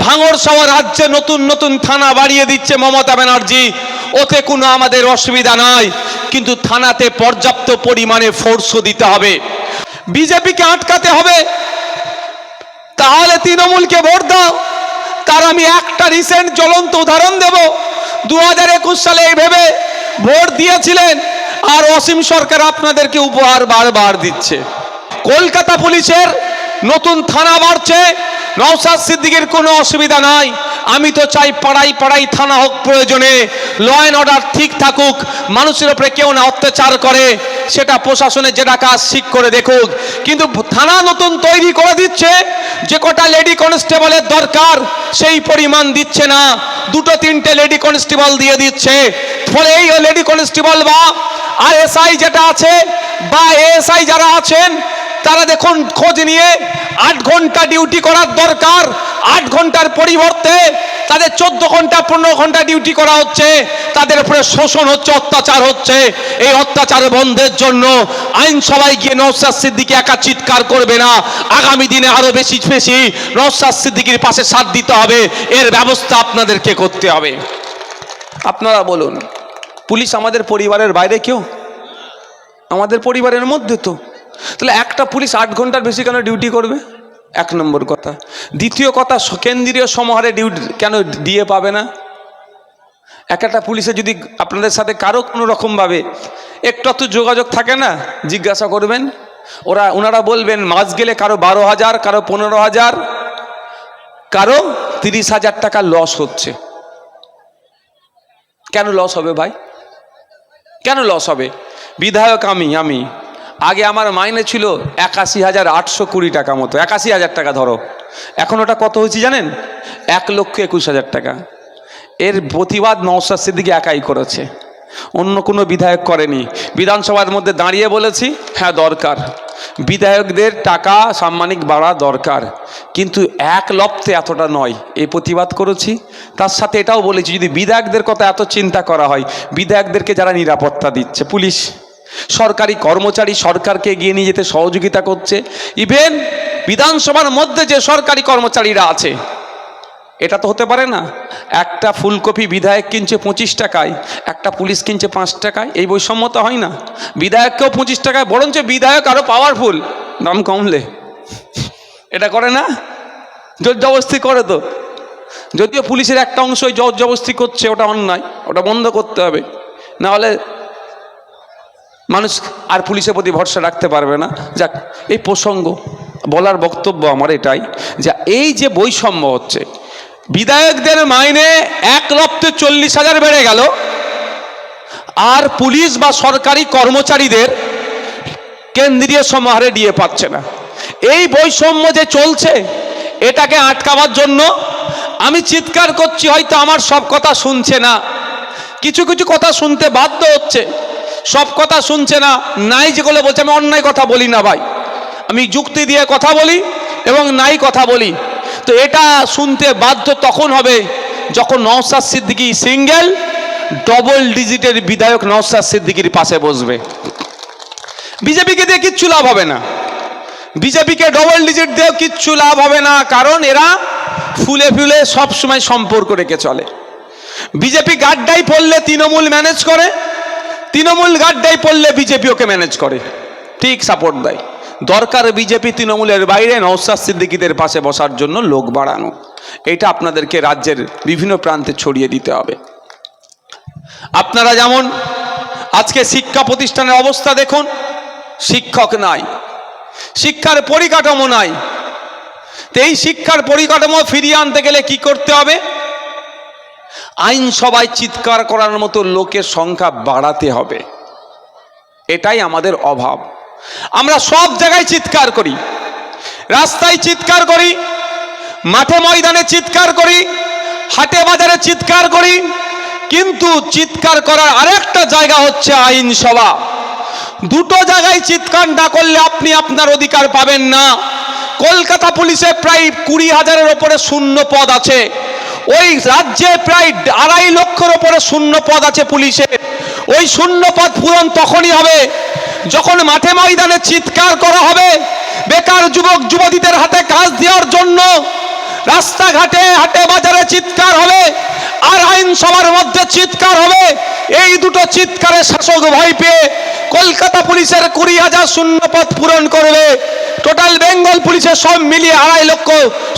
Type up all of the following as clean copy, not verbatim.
ভাঙড় সহ রাজ্যে নতুন নতুন থানা বাড়িয়ে দিচ্ছে মমতা ব্যানার্জি, ওতে কোনো আমাদের অসুবিধা নাই, কিন্তু থানাতে পর্যাপ্ত পরিমাণে ফোর্সও দিতে হবে। বিজেপিকে আটকাতে হবে, তাহলে তৃণমূলকে ভোট দাও। তার আমি একটা রিসেন্ট জ্বলন্ত উদাহরণ দেব। 2021 সালে এই ভেবে ভোট দিয়েছিলেন, আর অসীম সরকার আপনাদেরকে উপহার বারবার দিচ্ছে। কলকাতা পুলিশের নতুন থানা বাড়ছে, নওশাদ সিদ্দিকীর কোনো অসুবিধা নাই। আমি তো চাই পাড়ায় পাড়ায় থানা হোক, প্রয়োজনে ল অ্যান্ড অর্ডার ঠিক থাকুক, মানুষের উপরে কেউ না অত্যাচার করে, সেটা প্রশাসনের যেটা কাজ ঠিক করে দেখুক। কিন্তু থানা নতুন তৈরি করে দিচ্ছে, যে কটা লেডি কনস্টেবলের দরকার সেই পরিমাণ দিচ্ছে না, 2-3টে লেডি কনস্টেবল দিয়ে দিচ্ছে। ফলে এই লেডি কনস্টেবল বা আর এসআই যেটা আছে বা এএসআই যারা আছেন, তারা দেখুন খোঁজ নিয়ে 8 ঘন্টা ডিউটি করার দরকার, 8 ঘন্টার পরিবর্তে তাদের 14 ঘন্টা 15 ঘন্টা ডিউটি করা হচ্ছে, তাদের উপরে শোষণ হচ্ছে, অত্যাচার হচ্ছে। এই অত্যাচার বন্ধের জন্য আইনসভায় গিয়ে নওশাদ সিদ্দিকী একা চিৎকার করবে না, আগামী দিনে আরো বেশি বেশি নওশাদ সিদ্দিকীর পাশে সাথ দিতে হবে, এর ব্যবস্থা আপনাদেরকে করতে হবে। আপনারা বলুন, পুলিশ আমাদের পরিবারের বাইরে কেউ? আমাদের পরিবারের মধ্যে তো। তাহলে একটা পুলিশ 8 ঘন্টার বেশি কেন ডিউটি করবে? 1 নম্বর কথা। দ্বিতীয় কথা, কেন্দ্রীয় সমাহারে ডিউটি কেন দিয়ে পাবে না? একটা পুলিশে যদি আপনাদের সাথে কারো কোনো রকমভাবে একটু যোগাযোগ থাকে না, জিজ্ঞাসা করবেন, ওনারা বলবেন মাস গেলে কারো 12,000, কারো 15,000, কারো 30,000 টাকা লস হচ্ছে। কেন লস হবে ভাই? কেন লস হবে? বিধায়ক আমি আগে আমার মাইনে ছিল 81,820 টাকা মতো, 81,000 টাকা ধরো। এখন ওটা কত হয়েছে জানেন? 1,21,000 টাকা। এর প্রতিবাদ নওশাদ সিদ্দিকী একাই করেছে, অন্য কোনো বিধায়ক করেনি। বিধানসভার মধ্যে দাঁড়িয়ে বলেছি, হ্যাঁ দরকার, বিধায়কদের টাকা সাম্মানিক বাড়া দরকার, কিন্তু এক লপ্তে এতটা নয়, এই প্রতিবাদ করেছি। তার সাথে এটাও বলেছি, যদি বিধায়কদের কথা এত চিন্তা করা হয়, বিধায়কদেরকে যারা নিরাপত্তা দিচ্ছে, পুলিশ, সরকারি কর্মচারী, সরকারকে এগিয়ে নিয়ে যেতে সহযোগিতা করছে, ইভেন বিধানসভার মধ্যে যে সরকারি কর্মচারীরা আছে, এটা তো হতে পারে না একটা ফুলকপি বিধায়ক কিনছে 25 টাকায়, একটা পুলিশ কিনছে 5 টাকায়। এই বৈষম্য তো হয় না? বিধায়ককেও 25 টাকায়, বরঞ্চ বিধায়ক আরো পাওয়ারফুল, দাম কমলে। এটা করে না? জোর জবরদস্তি করে তো। যদিও পুলিশের একটা অংশ জোর জবরদস্তি করছে, ওটা অন্যায়, ওটা বন্ধ করতে হবে, না হলে মানুষ আর পুলিশের প্রতি ভরসা রাখতে পারবে না। যাক, এই প্রসঙ্গ বলার বক্তব্য আমার এটাই, যে এই যে বৈষম্য হচ্ছে, বিধায়কদের মাইনে 1,40,000 বেড়ে গেল, আর পুলিশ বা সরকারি কর্মচারীদের কেন্দ্রীয় সমাহারে দিয়ে পাচ্ছে না। এই বৈষম্য যে চলছে, এটাকে আটকাবার জন্য আমি চিৎকার করছি, হয়তো আমার সব কথা শুনছে না, কিছু কিছু কথা শুনতে বাধ্য হচ্ছে, সব কথা শুনছে না। নাই যেগুলো বলছে, আমি অন্যায় কথা বলি না ভাই, আমি যুক্তি দিয়ে কথা বলি এবং নাই কথা বলি। তো এটা শুনতে বাধ্য তখন হবে যখন নওশাদ সিদ্দিকী সিঙ্গেল ডবল ডিজিটের বিধায়ক নওশাদ সিদ্দিকীর পাশে বসবে। বিজেপিকে দিয়ে কিচ্ছু লাভ হবে না, বিজেপিকে ডবল ডিজিট দিয়েও কিচ্ছু লাভ হবে না, কারণ এরা ফুলে ফুলে সবসময় সম্পর্ক রেখে চলে। বিজেপি গাড্ডায় পড়লে তৃণমূল ম্যানেজ করে, তৃণমূল গাড্ডায় পড়লে বিজেপি ওকে ম্যানেজ করে, ঠিক সাপোর্ট দেয়। দরকার বিজেপি তৃণমূলের বাইরে নওশাদ সিদ্দিকীদের পাশে বসার জন্য লোক বাড়ানো। এটা আপনাদেরকে রাজ্যের বিভিন্ন প্রান্তে ছড়িয়ে দিতে হবে। আপনারা যেমন আজকে শিক্ষা প্রতিষ্ঠানের অবস্থা দেখুন, শিক্ষক নাই, শিক্ষার পরিকাঠামো নাই। তো এই শিক্ষার পরিকাঠামো ফিরিয়ে আনতে গেলে কি করতে হবে? আইনসভায় চিৎকার করার মতো লোকের সংখ্যা বাড়াতে হবে, এটাই আমাদের অভাব। আমরা সব জায়গায় চিৎকার করি, রাস্তায় চিৎকার করি, মাঠে ময়দানে চিৎকার করি, হাটে বাজারে চিৎকার করি, কিন্তু চিৎকার করার আরেকটা জায়গা হচ্ছে আইনসভা। দুটো জায়গায় চিৎকার না করলে আপনি আপনার অধিকার পাবেন না। কলকাতা পুলিশে প্রায় 20,000-এর ওপরে শূন্য পদ আছে, ওই রাজ্যে প্রায় 2.5 লক্ষের ওপরে শূন্য পদ আছে পুলিশে। ওই শূন্য পদ পূরণ তখনই হবে যখন মাঠে ময়দানে চিৎকার করা হবে, বেকার যুবক যুবতীদের হাতে কাজ দেওয়ার জন্য, রাস্তাঘাটে হাটে বিধানসভার মধ্যে চিৎকার হবে, এই দুটো চিৎকারে শাসক ভয় পেয়ে কলকাতা পুলিশের 20,000 শূন্যপদ পূরণ করবে। টোটাল বেঙ্গল পুলিশের সব মিলিয়ে 2.5 লক্ষ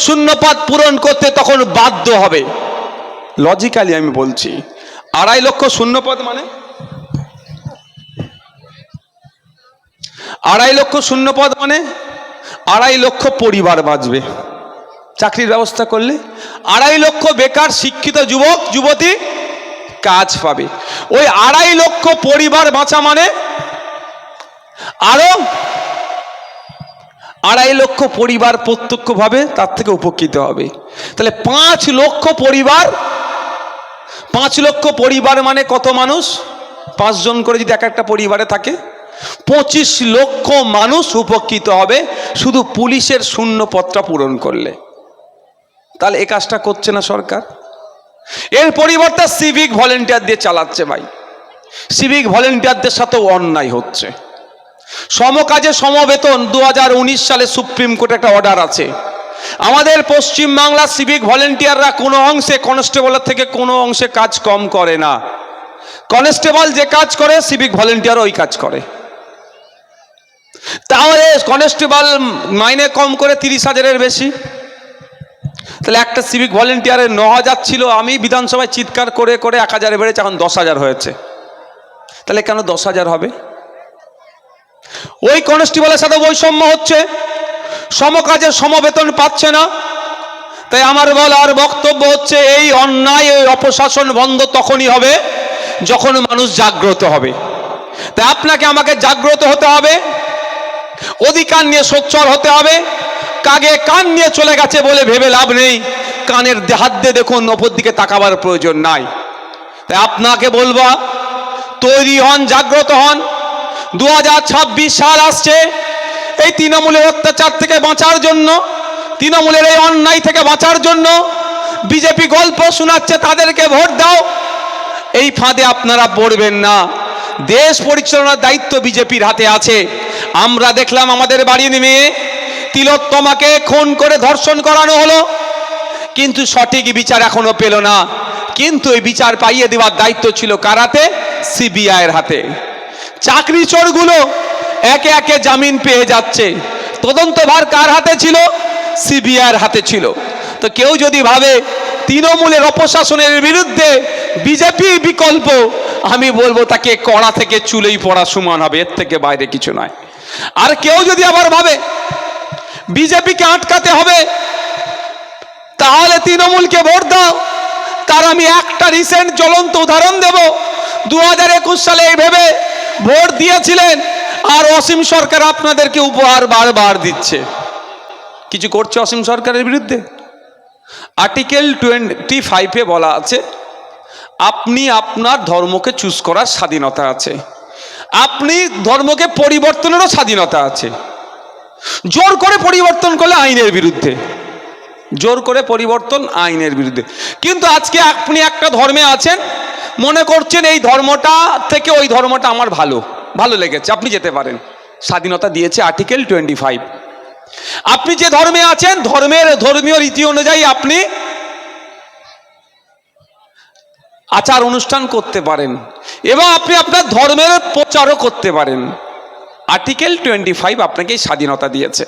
শূন্যপদ পূরণ করতে তখন বাধ্য হবে। লজিক্যালি আমি বলছি, 2.5 লক্ষ শূন্যপদ মানে 2.5 লক্ষ শূন্যপদ মানে 2.5 লক্ষ পরিবার বাঁচবে চাকরির ব্যবস্থা করলে। 2.5 লক্ষ বেকার শিক্ষিত যুবক যুবতী কাজ পাবে। ওই 2.5 লক্ষ পরিবার বাঁচা মানে আরো 2.5 লক্ষ পরিবার প্রত্যক্ষভাবে তার থেকে উপকৃত হবে। তাহলে 5 লক্ষ পরিবার, 5 লক্ষ পরিবার মানে কত মানুষ? 5 জন করে যদি এক একটা পরিবারে থাকে, 25 লক্ষ মানুষ উপকৃত হবে শুধু পুলিশের শূন্য পদটা পূরণ করলে। তাহলে এই কাজটা করছে না সরকার। এর পরিবর্তে সিভিক ভলেন্টিয়ার দিয়ে চালাচ্ছে। ভাই, সিভিক ভলেন্টিয়ারদের সাথেও অন্যায় হচ্ছে। সমকাজে সমবেতন 2019 সালে সুপ্রিম কোর্টে একটা অর্ডার আছে। আমাদের পশ্চিমবাংলার সিভিক ভলেন্টিয়াররা কোনো অংশে কনস্টেবলের থেকে কোনো অংশে কাজ কম করে না। কনস্টেবল যে কাজ করে সিভিক ভলেন্টিয়ার ওই কাজ করে। তাহলে কনস্টেবল মাইনে কম করে 30,000-এর বেশি। তাহলে একটা সিভিক ভলেন্টিয়ারের 9,000 ছিল, আমি বিধানসভায় চিৎকার করে করে 1,000-এ বেড়েছে, এখন 10,000 হয়েছে। তাহলে কেন 10,000 হবে? ওই কনস্টেবলের সাথে বৈষম্য হচ্ছে, সমকাজে সমবেতন পাচ্ছে না। তাই আমার বলার বক্তব্য হচ্ছে, এই অন্যায় এই অপশাসন বন্ধ তখনই হবে যখন মানুষ জাগ্রত হবে। তাই আপনাকে আমাকে জাগ্রত হতে হবে, অধিকার নিয়ে সোচ্চার হতে হবে। কাগে কান নিয়ে চলে গেছে বলে ভেবে লাভ নেই, কানের হাত দিয়ে দেখুন, ওপর দিকে তাকাবার প্রয়োজন নাই। তাই আপনাকে বলবো, তৈরি হন, জাগ্রত হন। 2026 সাল আসছে, এই তৃণমূলের অত্যাচার থেকে বাঁচার জন্য, তৃণমূলের এই অন্যায় থেকে বাঁচার জন্য বিজেপি গল্প শোনাচ্ছে তাদেরকে ভোট দাও। এই ফাঁদে আপনারা পড়বেন না। দেশ পরিচালনার দায়িত্ব বিজেপির হাতে আছে। আমরা দেখলাম আমাদের বাড়ির মেয়ে তিলোত্তমাকে খুন করে ধর্ষণ করানো হলো, কিন্তু সঠিক বিচার এখনো পেল না। কিন্তু এই বিচার পাইয়ে দেওয়ার দায়িত্ব ছিল কার হাতে? সিবিআইয়ের হাতে। চাকরি চোরগুলো একে একে জামিন পেয়ে যাচ্ছে, তদন্তভার কার হাতে ছিল? সিবিআইয়ের হাতে ছিল। তো কেউ যদি ভাবে তৃণমূলের অপশাসনের বিরুদ্ধে বিজেপি বিকল্প, আমি বলবো তাকে কড়া থেকে চুলেই পড়া সমান হবে, এর থেকে বাইরে কিছু নয়। আর কেউ যদি আবার ভাবে বিজেপিকে আটকাতে হবে, তাহলে তৃণমূলকে ভোট দাও, তার আমি একটা রিসেন্ট জ্বলন্ত উদাহরণ দেব। 2021 সালে এই ভেবে ভোট দিয়েছিলেন, আর অসীম সরকার আপনাদেরকে উপহার বারবার দিচ্ছে। কিছু করছে অসীম সরকারের বিরুদ্ধে? আর্টিকেল 25-এ বলা আছে, আপনি আপনার ধর্মকে চুজ করার স্বাধীনতা আছে, আপনি ধর্মকে পরিবর্তনেরও স্বাধীনতা আছে। জোর করে পরিবর্তন করলে আইনের বিরুদ্ধে, জোর করে পরিবর্তন আইনের বিরুদ্ধে। কিন্তু আজকে আপনি একটা ধর্মে আছেন, মনে করছেন এই ধর্মটা থেকে ওই ধর্মটা আমার ভালো ভালো লেগেছে, আপনি যেতে পারেন, স্বাধীনতা দিয়েছে আর্টিকেল 25। আপনি যে ধর্মে আছেন, ধর্মের ধর্মীয় রীতি অনুযায়ী আপনি আচার অনুষ্ঠান করতে পারেন এবং আপনি আপনার ধর্মের প্রচারও করতে পারেন। আর্টিকেল 25 আপনাকে স্বাধীনতা দিয়েছে।